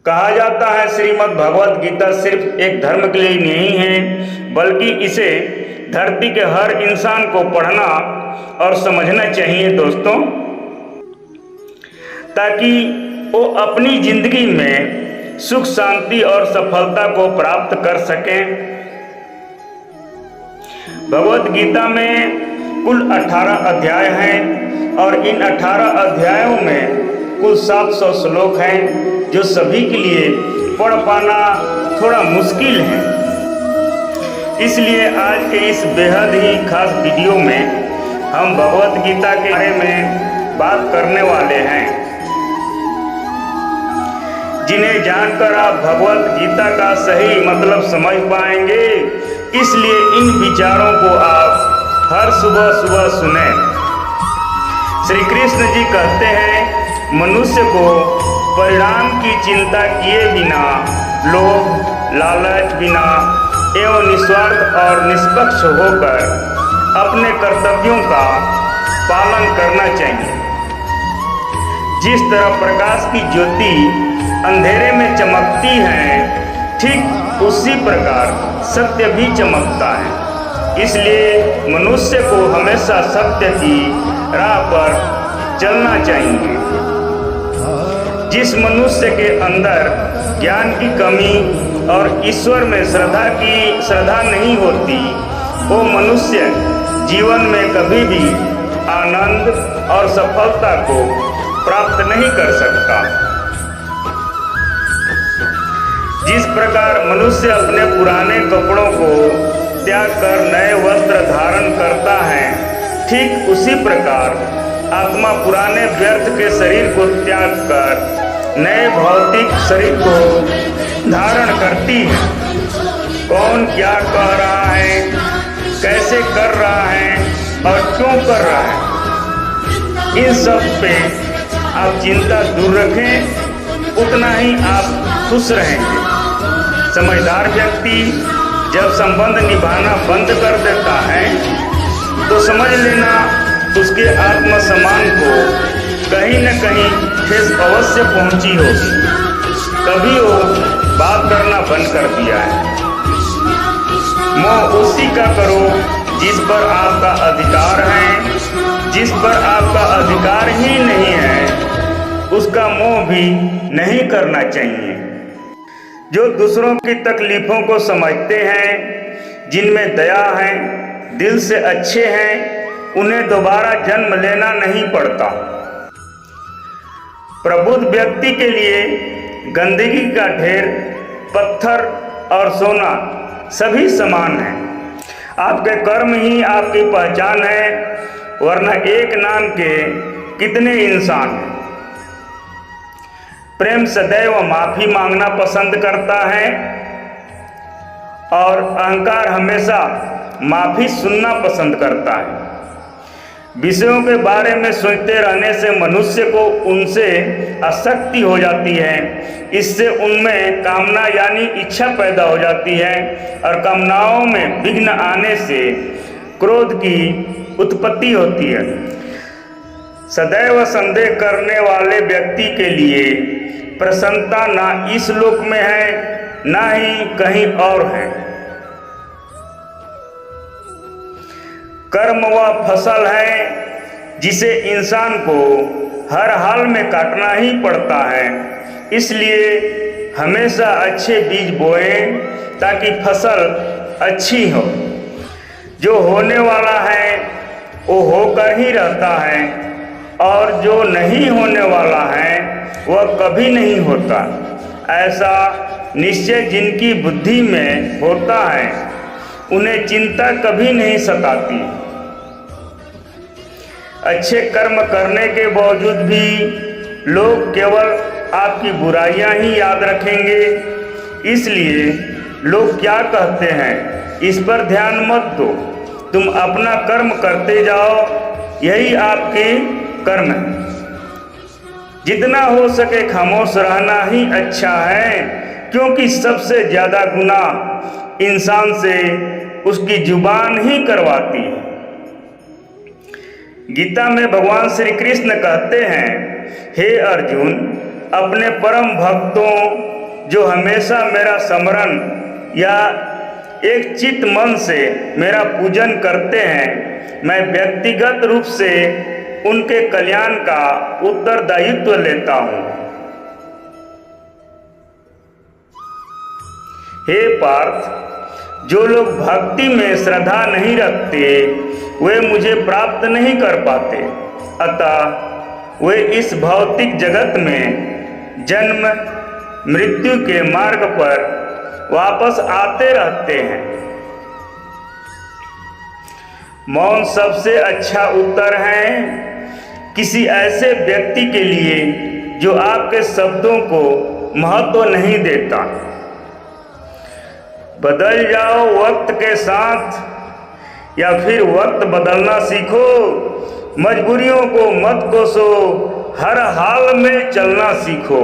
कहा जाता है श्रीमद् भगवत गीता सिर्फ एक धर्म के लिए नहीं है, बल्कि इसे धरती के हर इंसान को पढ़ना और समझना चाहिए दोस्तों, ताकि वो अपनी जिंदगी में सुख शांति और सफलता को प्राप्त कर सकें। भगवत गीता में कुल 18 अध्याय हैं और इन 18 अध्यायों में कुल 700 श्लोक हैं, जो सभी के लिए पढ़ पाना थोड़ा मुश्किल है। इसलिए आज के इस बेहद ही खास वीडियो में हम भगवत गीता के बारे में बात करने वाले हैं, जिन्हें जानकर आप भगवत गीता का सही मतलब समझ पाएंगे। इसलिए इन विचारों को आप हर सुबह सुबह सुने। श्री कृष्ण जी कहते हैं, मनुष्य को परिणाम की चिंता किए बिना, लोभ लालच बिना एवं निस्वार्थ और निष्पक्ष होकर अपने कर्तव्यों का पालन करना चाहिए। जिस तरह प्रकाश की ज्योति अंधेरे में चमकती है, ठीक उसी प्रकार सत्य भी चमकता है। इसलिए मनुष्य को हमेशा सत्य की राह पर चलना चाहिए। जिस मनुष्य के अंदर ज्ञान की कमी और ईश्वर में श्रद्धा नहीं होती, वो मनुष्य जीवन में कभी भी आनंद और सफलता को प्राप्त नहीं कर सकता। जिस प्रकार मनुष्य अपने पुराने कपड़ों को त्याग कर नए वस्त्र धारण करता है, ठीक उसी प्रकार आत्मा पुराने व्यर्थ के शरीर को त्याग कर नए भौतिक शरीर को धारण करती है। कौन क्या कह रहा है, कैसे कर रहा है और क्यों कर रहा है, इन सब पे आप चिंता दूर रखें, उतना ही आप खुश रहेंगे। समझदार व्यक्ति जब संबंध निभाना बंद कर देता है, तो समझ लेना उसके आत्मसम्मान को कहीं न कहीं ठेस अवश्य पहुंची होगी। कभी वो बात करना बंद कर दिया है। मोह उसी का करो जिस पर आपका अधिकार है। जिस पर आपका अधिकार ही नहीं है, उसका मोह भी नहीं करना चाहिए। जो दूसरों की तकलीफों को समझते हैं, जिनमें दया है, दिल से अच्छे हैं, उन्हें दोबारा जन्म लेना नहीं पड़ता। प्रबुद्ध व्यक्ति के लिए गंदगी का ढेर, पत्थर और सोना सभी समान है। आपके कर्म ही आपकी पहचान है, वरना एक नाम के कितने इंसान हैं। प्रेम सदैव माफी मांगना पसंद करता है और अहंकार हमेशा माफी सुनना पसंद करता है। विषयों के बारे में सोचते रहने से मनुष्य को उनसे आसक्ति हो जाती है। इससे उनमें कामना यानी इच्छा पैदा हो जाती है और कामनाओं में विघ्न आने से क्रोध की उत्पत्ति होती है। सदैव संदेह करने वाले व्यक्ति के लिए प्रसन्नता ना इस लोक में है, ना ही कहीं और है। कर्म वह फसल है जिसे इंसान को हर हाल में काटना ही पड़ता है। इसलिए हमेशा अच्छे बीज बोएं ताकि फसल अच्छी हो। जो होने वाला है वो होकर ही रहता है, और जो नहीं होने वाला है वह कभी नहीं होता। ऐसा निश्चय जिनकी बुद्धि में होता है, उन्हें चिंता कभी नहीं सताती। अच्छे कर्म करने के बावजूद भी लोग केवल आपकी बुराइयां ही याद रखेंगे। इसलिए लोग क्या कहते हैं, इस पर ध्यान मत दो। तुम अपना कर्म करते जाओ, यही आपके कर्म है। जितना हो सके खामोश रहना ही अच्छा है, क्योंकि सबसे ज़्यादा गुनाह इंसान से उसकी जुबान ही करवाती है। गीता में भगवान श्री कृष्ण कहते हैं, हे अर्जुन, अपने परम भक्तों जो हमेशा मेरा स्मरण या एक चित्त मन से मेरा पूजन करते हैं, मैं व्यक्तिगत रूप से उनके कल्याण का उत्तरदायित्व लेता हूँ। हे पार्थ, जो लोग भक्ति में श्रद्धा नहीं रखते वे मुझे प्राप्त नहीं कर पाते, अतः वे इस भौतिक जगत में जन्म मृत्यु के मार्ग पर वापस आते रहते हैं। मौन सबसे अच्छा उत्तर है किसी ऐसे व्यक्ति के लिए जो आपके शब्दों को महत्व नहीं देता। बदल जाओ वक्त के साथ या फिर वक्त बदलना सीखो। मजबूरियों को मत कोसो, हर हाल में चलना सीखो।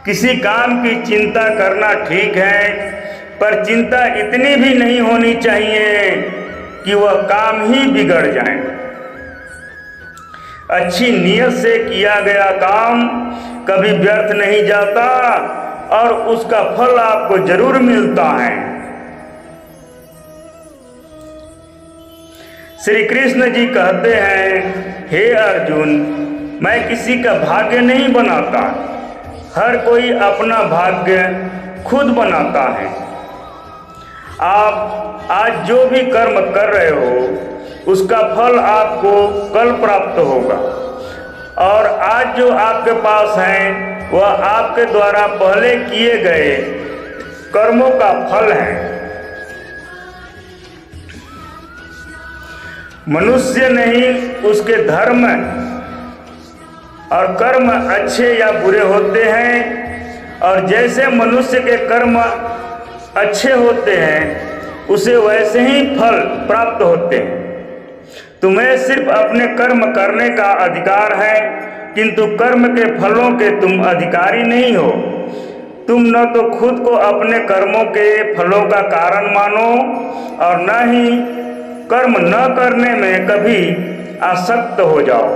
किसी काम की चिंता करना ठीक है, पर चिंता इतनी भी नहीं होनी चाहिए कि वह काम ही बिगड़ जाए। अच्छी नीयत से किया गया काम कभी व्यर्थ नहीं जाता और उसका फल आपको जरूर मिलता है। श्री कृष्ण जी कहते हैं, हे अर्जुन, मैं किसी का भाग्य नहीं बनाता, हर कोई अपना भाग्य खुद बनाता है। आप आज जो भी कर्म कर रहे हो उसका फल आपको कल प्राप्त होगा, और आज जो आपके पास है वह आपके द्वारा पहले किए गए कर्मों का फल है। मनुष्य नहीं, उसके धर्म और कर्म अच्छे या बुरे होते हैं, और जैसे मनुष्य के कर्म अच्छे होते हैं उसे वैसे ही फल प्राप्त होते हैं। तुम्हें सिर्फ अपने कर्म करने का अधिकार है, किंतु कर्म के फलों के तुम अधिकारी नहीं हो। तुम न तो खुद को अपने कर्मों के फलों का कारण मानो और न ही कर्म न करने में कभी आसक्त हो जाओ।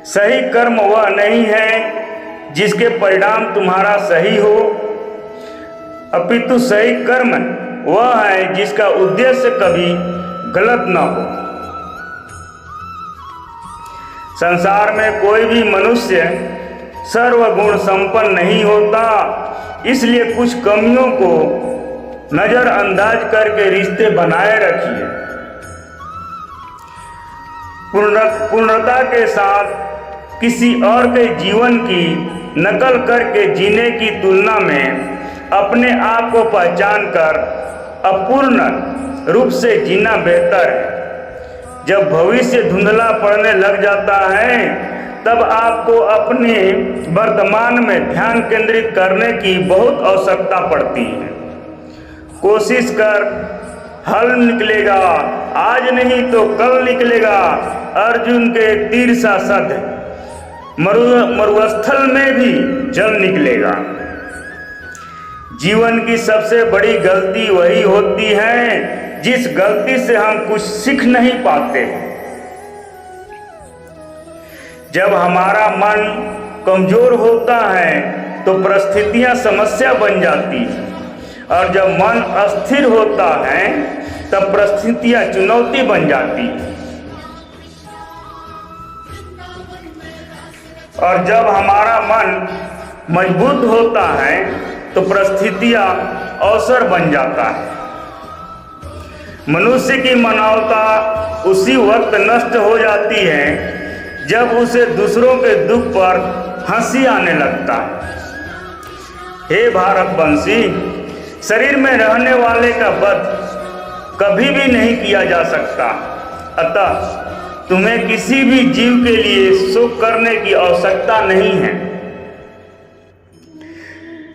सही कर्म वह नहीं है जिसके परिणाम तुम्हारा सही हो, अपितु सही कर्म वह है जिसका उद्देश्य कभी गलत न हो। संसार में कोई भी मनुष्य सर्वगुण संपन्न नहीं होता, इसलिए कुछ कमियों को नजरअंदाज करके रिश्ते बनाए रखिए। पूर्णता के साथ किसी और के जीवन की नकल करके जीने की तुलना में अपने आप को पहचान कर अपूर्ण रूप से जीना बेहतर है। जब भविष्य धुंधला पड़ने लग जाता है तब आपको अपने वर्तमान में ध्यान केंद्रित करने की बहुत आवश्यकता पड़ती है। कोशिश कर, हल निकलेगा, आज नहीं तो कल निकलेगा। अर्जुन के तीर सा सद मरुस्थल में भी जल निकलेगा। जीवन की सबसे बड़ी गलती वही होती है जिस गलती से हम कुछ सीख नहीं पाते। जब हमारा मन कमजोर होता है तो परिस्थितियां समस्या बन जाती हैं, और जब मन अस्थिर होता है तब परिस्थितियां चुनौती बन जाती हैं। और जब हमारा मन मजबूत होता है तो परिस्थितियां अवसर बन जाता है। मनुष्य की मानवता उसी वक्त नष्ट हो जाती है जब उसे दूसरों के दुख पर हंसी आने लगता है। हे भारतवंशी, शरीर में रहने वाले का वध कभी भी नहीं किया जा सकता, अतः तुम्हें किसी भी जीव के लिए शोक करने की आवश्यकता नहीं है।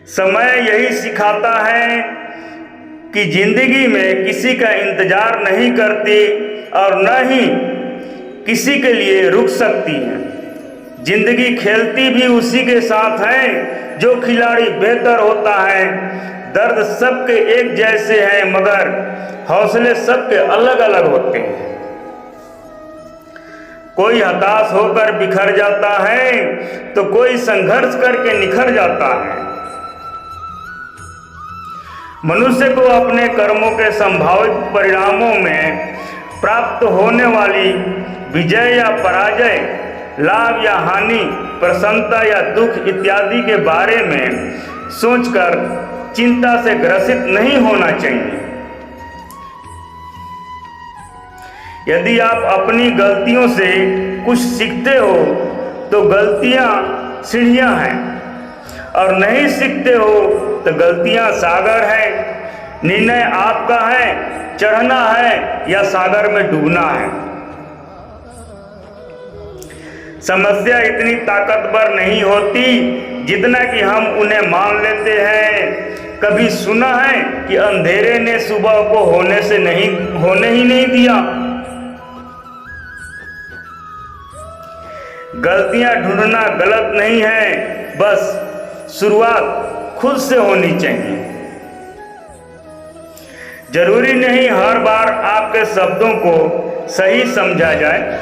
समय यही सिखाता है कि जिंदगी में किसी का इंतजार नहीं करती और न ही किसी के लिए रुक सकती है। जिंदगी खेलती भी उसी के साथ है जो खिलाड़ी बेहतर होता है। दर्द सबके एक जैसे हैं मगर हौसले सबके अलग अलग होते हैं। कोई हताश होकर बिखर जाता है तो कोई संघर्ष करके निखर जाता है। मनुष्य को अपने कर्मों के संभावित परिणामों में प्राप्त होने वाली विजय या पराजय, लाभ या हानि, प्रसन्नता या दुख इत्यादि के बारे में सोचकर चिंता से ग्रसित नहीं होना चाहिए। यदि आप अपनी गलतियों से कुछ सीखते हो तो गलतियां सीढ़ियां हैं, और नहीं सीखते हो तो गलतियां सागर है। निर्णय आपका है, चढ़ना है या सागर में डूबना है। समस्या इतनी ताकतवर नहीं होती जितना कि हम उन्हें मान लेते हैं। कभी सुना है कि अंधेरे ने सुबह को होने ही नहीं दिया। गलतियां ढूंढना गलत नहीं है, बस शुरुआत खुद से होनी चाहिए। जरूरी नहीं हर बार आपके शब्दों को सही समझा जाए,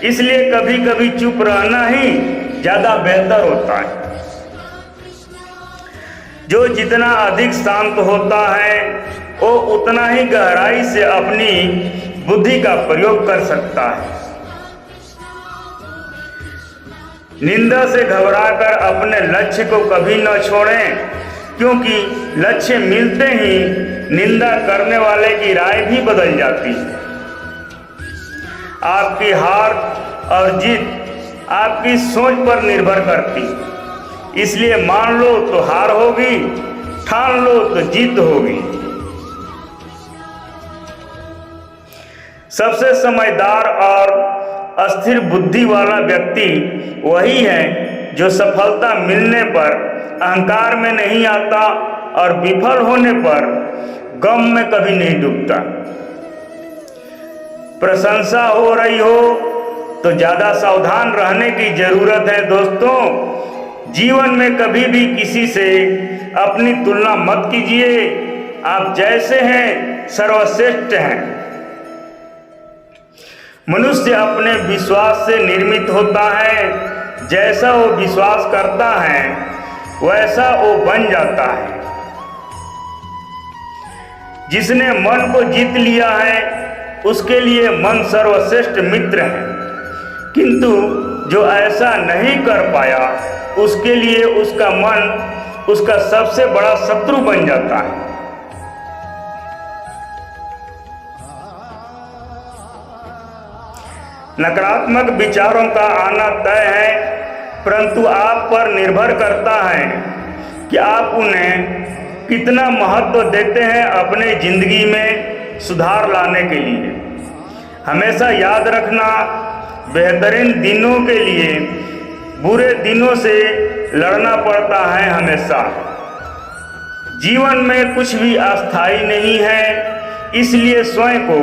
इसलिए कभी कभी चुप रहना ही ज्यादा बेहतर होता है। जो जितना अधिक शांत होता है वो उतना ही गहराई से अपनी बुद्धि का प्रयोग कर सकता है। निंदा से घबराकर अपने लक्ष्य को कभी न छोड़ें, क्योंकि लक्ष्य मिलते ही निंदा करने वाले की राय भी बदल जाती है। आपकी हार और जीत आपकी सोच पर निर्भर करती, इसलिए मान लो तो हार होगी, ठान लो तो जीत होगी। सबसे समझदार और अस्थिर बुद्धि वाला व्यक्ति वही है जो सफलता मिलने पर अहंकार में नहीं आता और विफल होने पर गम में कभी नहीं डूबता। प्रशंसा हो रही हो तो ज्यादा सावधान रहने की जरूरत है। दोस्तों, जीवन में कभी भी किसी से अपनी तुलना मत कीजिए। आप जैसे हैं सर्वश्रेष्ठ हैं। मनुष्य अपने विश्वास से निर्मित होता है। जैसा वो विश्वास करता है वैसा वो बन जाता है। जिसने मन को जीत लिया है उसके लिए मन सर्वश्रेष्ठ मित्र है, किंतु जो ऐसा नहीं कर पाया उसके लिए उसका मन उसका सबसे बड़ा शत्रु बन जाता है। नकारात्मक विचारों का आना तय है, परंतु आप पर निर्भर करता है कि आप उन्हें कितना महत्व देते हैं अपने जिंदगी में सुधार लाने के लिए। हमेशा याद रखना, बेहतरीन दिनों के लिए बुरे दिनों से लड़ना पड़ता है हमेशा। जीवन में कुछ भी अस्थायी नहीं है, इसलिए स्वयं को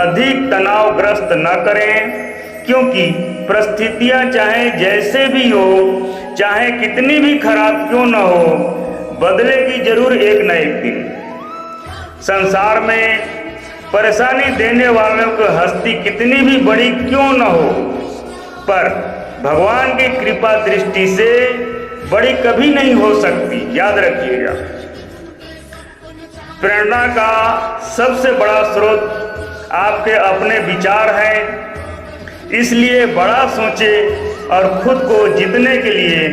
अधिक तनावग्रस्त न करें, क्योंकि परिस्थितियां चाहे जैसे भी हो, चाहे कितनी भी खराब क्यों न हो, बदलेगी जरूर एक न एक दिन। संसार में परेशानी देने वालों की हस्ती कितनी भी बड़ी क्यों न हो, पर भगवान की कृपा दृष्टि से बड़ी कभी नहीं हो सकती, याद रखिएगा। प्रेरणा का सबसे बड़ा स्रोत आपके अपने विचार हैं, इसलिए बड़ा सोचें और खुद को जीतने के लिए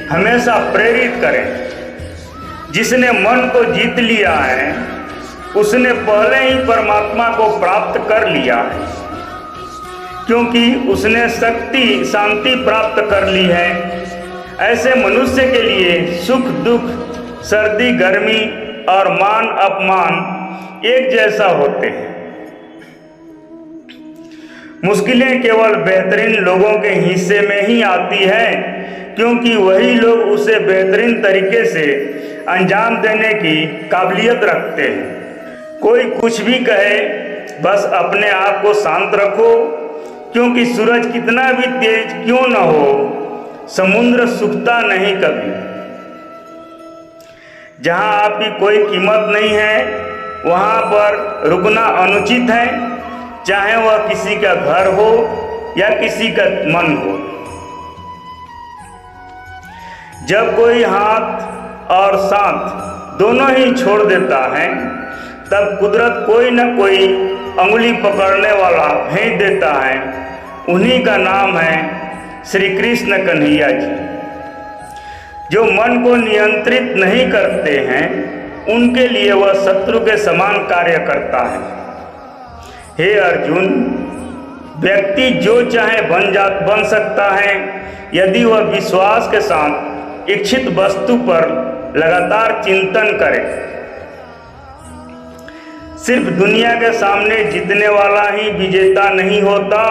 हमेशा प्रेरित करें। जिसने मन को जीत लिया है उसने पहले ही परमात्मा को प्राप्त कर लिया है, क्योंकि उसने शांति प्राप्त कर ली है। ऐसे मनुष्य के लिए सुख दुख, सर्दी गर्मी और मान अपमान एक जैसा होते हैं। मुश्किलें केवल बेहतरीन लोगों के हिस्से में ही आती है, क्योंकि वही लोग उसे बेहतरीन तरीके से अंजाम देने की काबिलियत रखते हैं। कोई कुछ भी कहे, बस अपने आप को शांत रखो, क्योंकि सूरज कितना भी तेज क्यों न हो, समुद्र सूखता नहीं कभी। जहां आपकी कोई कीमत नहीं है वहां पर रुकना अनुचित है, चाहे वह किसी का घर हो या किसी का मन हो। जब कोई हाथ और सांस दोनों ही छोड़ देता है तब कुदरत कोई न कोई अंगुली पकड़ने वाला भेज देता है। उन्हीं का नाम है श्री कृष्ण कन्हैया जी। जो मन को नियंत्रित नहीं करते हैं उनके लिए वह शत्रु के समान कार्य करता है। हे अर्जुन, व्यक्ति जो चाहे बन सकता है यदि वह विश्वास के साथ इच्छित वस्तु पर लगातार चिंतन करे। सिर्फ दुनिया के सामने जीतने वाला ही विजेता नहीं होता,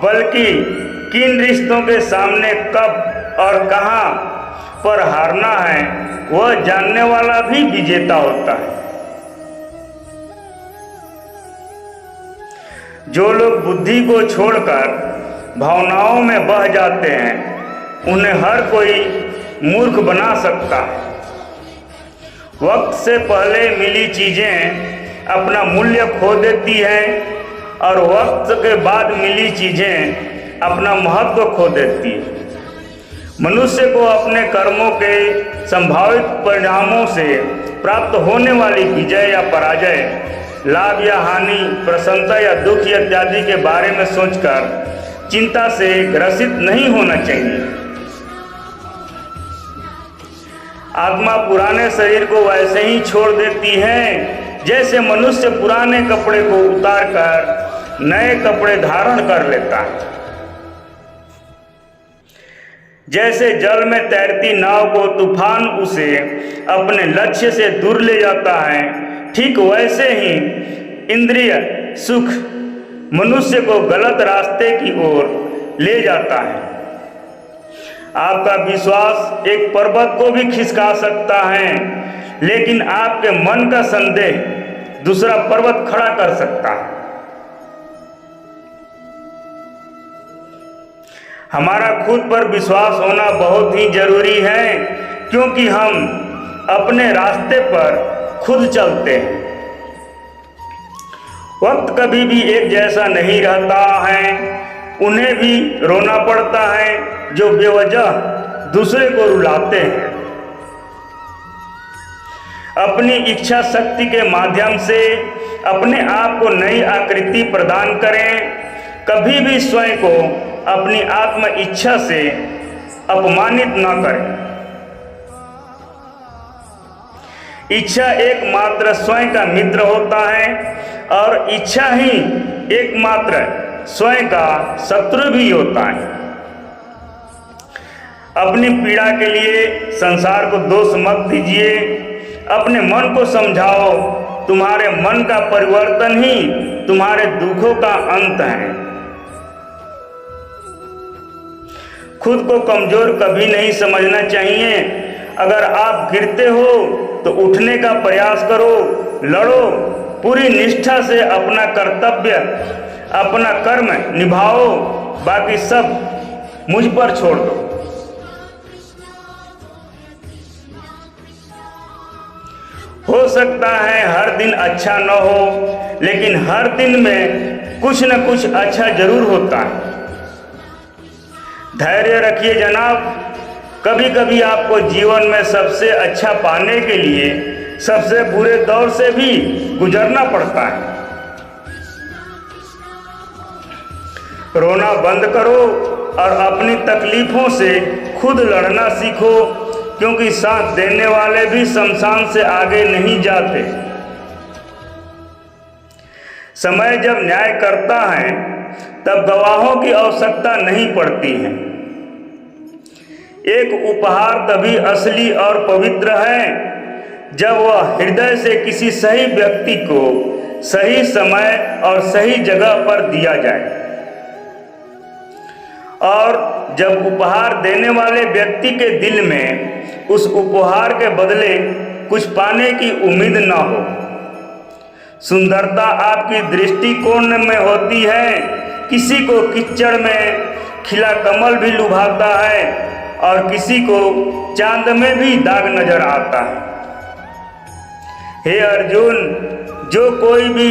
बल्कि किन रिश्तों के सामने कब और कहां पर हारना है वह जानने वाला भी विजेता होता है। जो लोग बुद्धि को छोड़कर भावनाओं में बह जाते हैं उन्हें हर कोई मूर्ख बना सकता है। वक्त से पहले मिली चीजें अपना मूल्य खो देती हैं और वक्त के बाद मिली चीजें अपना महत्व खो देती हैं। मनुष्य को अपने कर्मों के संभावित परिणामों से प्राप्त होने वाली विजय या पराजय, लाभ या हानि, प्रसन्नता या दुख इत्यादि के बारे में सोचकर चिंता से ग्रसित नहीं होना चाहिए। आत्मा पुराने शरीर को वैसे ही छोड़ देती है जैसे मनुष्य पुराने कपड़े को उतारकर नए कपड़े धारण कर लेता है। जैसे जल में तैरती नाव को तूफान उसे अपने लक्ष्य से दूर ले जाता है, ठीक वैसे ही इंद्रिय सुख मनुष्य को गलत रास्ते की ओर ले जाता है। आपका विश्वास एक पर्वत को भी खिसका सकता है, लेकिन आपके मन का संदेह दूसरा पर्वत खड़ा कर सकता है। हमारा खुद पर विश्वास होना बहुत ही जरूरी है, क्योंकि हम अपने रास्ते पर खुद चलते हैं। वक्त कभी भी एक जैसा नहीं रहता है। उन्हें भी रोना पड़ता है जो बेवजह दूसरे को रुलाते हैं। अपनी इच्छा शक्ति के माध्यम से अपने आप को नई आकृति प्रदान करें। कभी भी स्वयं को अपनी आत्म इच्छा से अपमानित न करें। इच्छा एकमात्र स्वयं का मित्र होता है और इच्छा ही एकमात्र स्वयं का शत्रु भी होता है। अपनी पीड़ा के लिए संसार को दोष मत दीजिए। अपने मन को समझाओ, तुम्हारे मन का परिवर्तन ही तुम्हारे दुखों का अंत है। खुद को कमजोर कभी नहीं समझना चाहिए। अगर आप गिरते हो तो उठने का प्रयास करो, लड़ो, पूरी निष्ठा से अपना कर्तव्य, अपना कर्म निभाओ, बाकी सब मुझ पर छोड़ दो। हो सकता है हर दिन अच्छा न हो, लेकिन हर दिन में कुछ न कुछ अच्छा जरूर होता है। धैर्य रखिए जनाब। कभी कभी आपको जीवन में सबसे अच्छा पाने के लिए सबसे बुरे दौर से भी गुजरना पड़ता है। रोना बंद करो और अपनी तकलीफों से खुद लड़ना सीखो, क्योंकि साथ देने वाले भी शमशान से आगे नहीं जाते। समय जब न्याय करता है तब गवाहों की आवश्यकता नहीं पड़ती है। एक उपहार तभी असली और पवित्र है जब वह हृदय से किसी सही व्यक्ति को सही समय और सही जगह पर दिया जाए, और जब उपहार देने वाले व्यक्ति के दिल में उस उपहार के बदले कुछ पाने की उम्मीद न हो। सुंदरता आपकी दृष्टिकोण में होती है। किसी को कीचड़ में खिला कमल भी लुभाता है और किसी को चांद में भी दाग नजर आता है। हे अर्जुन, जो कोई भी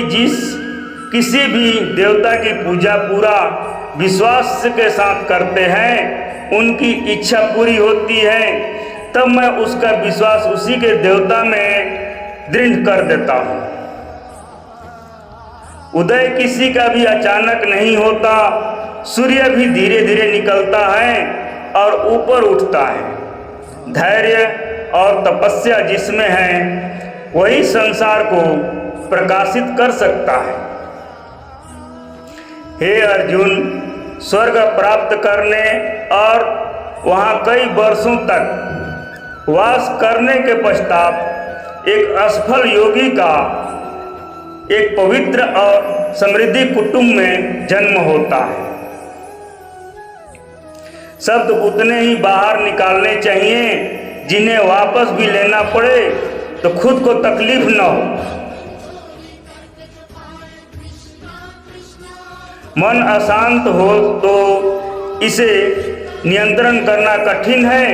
किसी भी देवता की पूजा पूरा विश्वास के साथ करते हैं, उनकी इच्छा पूरी होती है, तब मैं उसका विश्वास उसी के देवता में दृढ़ कर देता हूँ। उदय किसी का भी अचानक नहीं होता, सूर्य भी धीरे धीरे निकलता है और ऊपर उठता है। धैर्य और तपस्या जिसमें है वही संसार को प्रकाशित कर सकता है। हे अर्जुन, स्वर्ग प्राप्त करने और वहाँ कई वर्षों तक वास करने के पश्चात एक असफल योगी का एक पवित्र और समृद्धि कुटुंब में जन्म होता है। शब्द उतने ही बाहर निकालने चाहिए जिन्हें वापस भी लेना पड़े तो खुद को तकलीफ न हो। मन अशांत हो तो इसे नियंत्रण करना कठिन है,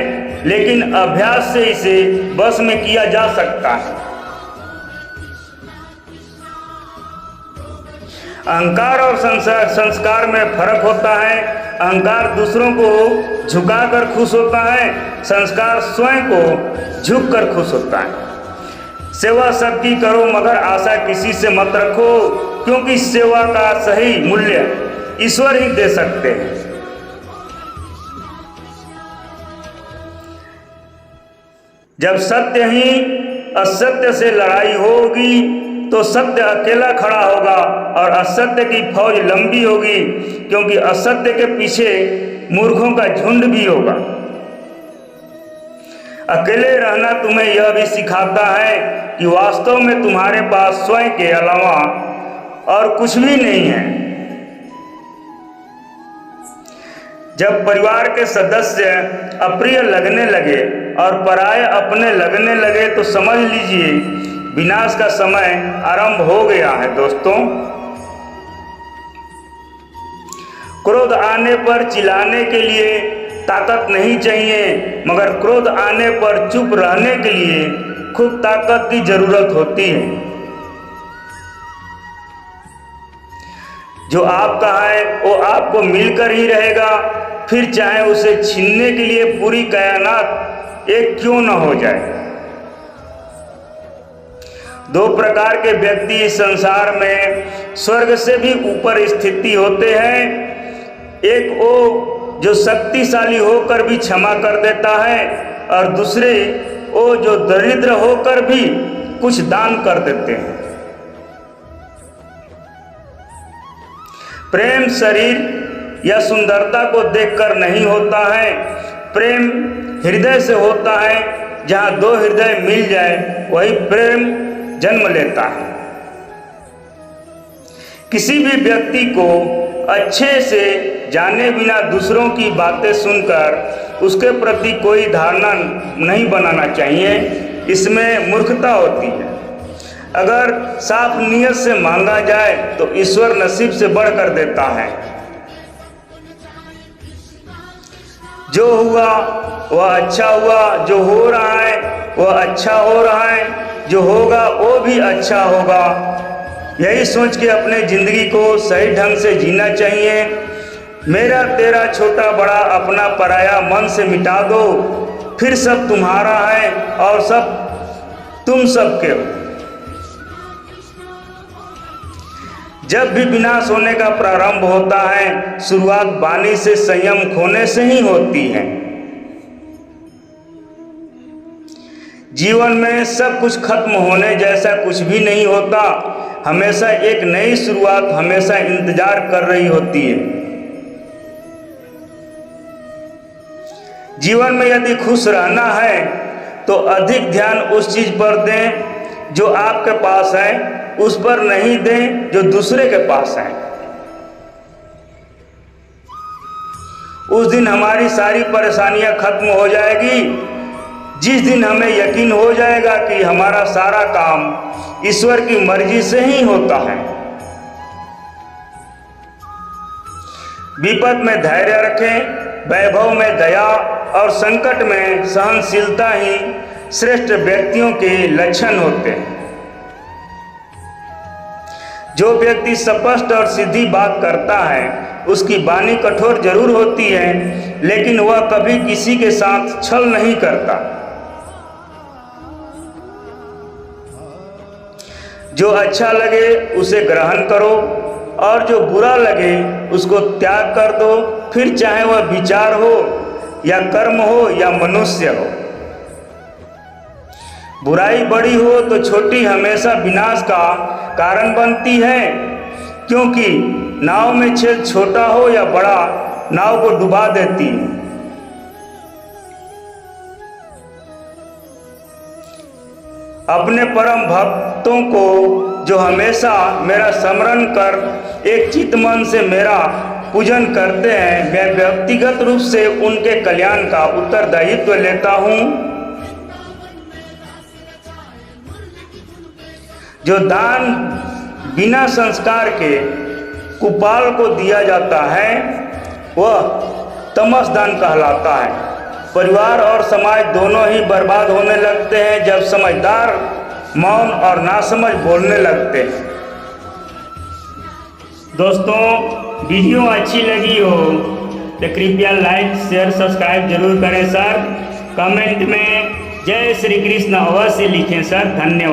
लेकिन अभ्यास से इसे बस में किया जा सकता है। अहंकार और संस्कार में फर्क होता है। अहंकार दूसरों को झुकाकर खुश होता है, संस्कार स्वयं को झुककर खुश होता है। सेवा सबकी करो मगर आशा किसी से मत रखो, क्योंकि सेवा का सही मूल्य ईश्वर ही दे सकते हैं। जब सत्य ही असत्य से लड़ाई होगी तो सत्य अकेला खड़ा होगा और असत्य की फौज लंबी होगी, क्योंकि असत्य के पीछे मूर्खों का झुंड भी होगा। अकेले रहना तुम्हें यह भी सिखाता है कि वास्तव में तुम्हारे पास स्वयं के अलावा और कुछ भी नहीं है। जब परिवार के सदस्य अप्रिय लगने लगे और पराये अपने लगने लगे तो समझ लीजिए विनाश का समय आरंभ हो गया है। दोस्तों, क्रोध आने पर चिल्लाने के लिए ताकत नहीं चाहिए, मगर क्रोध आने पर चुप रहने के लिए खूब ताकत की जरूरत होती है। जो आपका है वो आपको मिलकर ही रहेगा, फिर चाहे उसे छीनने के लिए पूरी कायनात एक क्यों न हो जाए। दो प्रकार के व्यक्ति इस संसार में स्वर्ग से भी ऊपर स्थिति होते हैं। एक वो जो शक्तिशाली होकर भी क्षमा कर देता है, और दूसरे वो जो दरिद्र होकर भी कुछ दान कर देते हैं। प्रेम शरीर या सुंदरता को देखकर नहीं होता है, प्रेम हृदय से होता है। जहाँ दो हृदय मिल जाए वही प्रेम जन्म लेता है। किसी भी व्यक्ति को अच्छे से जाने बिना दूसरों की बातें सुनकर उसके प्रति कोई धारणा नहीं बनाना चाहिए, इसमें मूर्खता होती है। अगर साफ नीयत से मांगा जाए तो ईश्वर नसीब से बढ़कर देता है। जो हुआ वह अच्छा हुआ, जो हो रहा है वह अच्छा हो रहा है, जो होगा वो भी अच्छा होगा। यही सोच के अपने ज़िंदगी को सही ढंग से जीना चाहिए। मेरा तेरा छोटा बड़ा अपना पराया मन से मिटा दो, फिर सब तुम्हारा है और सब तुम सबके हो। जब भी विनाश होने का प्रारंभ होता है, शुरुआत वाणी से संयम खोने से ही होती है। जीवन में सब कुछ खत्म होने जैसा कुछ भी नहीं होता। हमेशा एक नई शुरुआत हमेशा इंतजार कर रही होती है। जीवन में यदि खुश रहना है तो अधिक ध्यान उस चीज पर दें जो आपके पास है, उस पर नहीं दें जो दूसरे के पास है। उस दिन हमारी सारी परेशानियां खत्म हो जाएगी, जिस दिन हमें यकीन हो जाएगा कि हमारा सारा काम ईश्वर की मर्जी से ही होता है। विपद में धैर्य रखें, वैभव में दया और संकट में सहनशीलता ही श्रेष्ठ व्यक्तियों के लक्षण होते हैं। जो व्यक्ति स्पष्ट और सीधी बात करता है उसकी वाणी कठोर जरूर होती है, लेकिन वह कभी किसी के साथ छल नहीं करता। जो अच्छा लगे उसे ग्रहण करो और जो बुरा लगे उसको त्याग कर दो, फिर चाहे वह विचार हो या कर्म हो या मनुष्य हो। बुराई बड़ी हो तो छोटी हमेशा विनाश का कारण बनती है, क्योंकि नाव में छेद छोटा हो या बड़ा नाव को डुबा देती है। अपने परम भक्तों को जो हमेशा मेरा स्मरण कर एक चित्त मन से मेरा पूजन करते हैं, मैं व्यक्तिगत रूप से उनके कल्याण का उत्तरदायित्व लेता हूँ। जो दान बिना संस्कार के कुपाल को दिया जाता है वह तमस दान कहलाता है। परिवार और समाज दोनों ही बर्बाद होने लगते हैं जब समझदार मौन और नासमझ बोलने लगते हैं। दोस्तों, वीडियो अच्छी लगी हो तो कृपया लाइक शेयर सब्सक्राइब जरूर करें सर। कमेंट में जय श्री कृष्ण अवश्य लिखें सर। धन्यवाद।